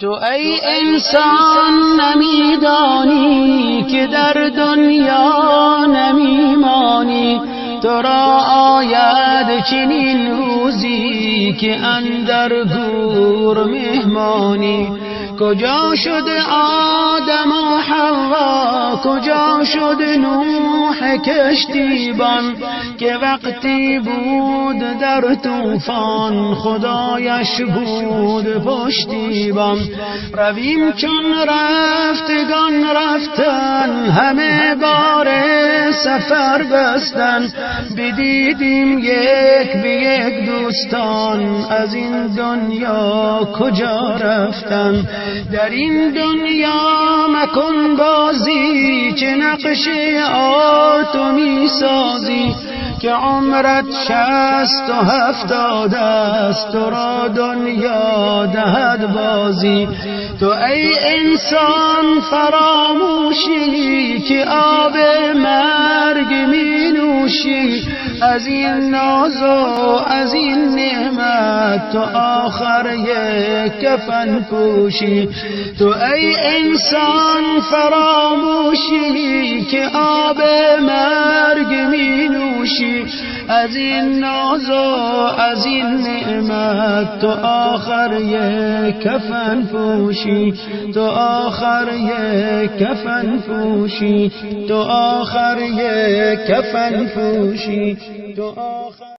تو ای انسان نمیدانی که در دنیا نمیمانی، تو را آید چنین روزی که اندر گور مهمانی. کجا شد آدم و حوا، کجا شد نوح کشتیبان، که وقتی بود در طوفان خدایش بود پشتیبان. رویم چون رفتگان رفتن، همه بار سفر بستن، بدیدیم یک به یک دوستان از این دنیا کجا رفتن. در این دنیا مکن بازی، چه نقش آتومی سازی، که عمرت 60 و 70 است، تو را دنیا دهد بازی. تو ای انسان فراموشی که آب مرگ می نوشی، از این ناز و از این نعمت تو آخر یک کفن پوشی. تو ای انسان فراموشی که آب مرگ می نوشی، از این ناز و از این نعمت تو آخر یک کفن پوشی. تو آخر یک کفن پوشی. تو آخر یک کفن پوشی. تو آخر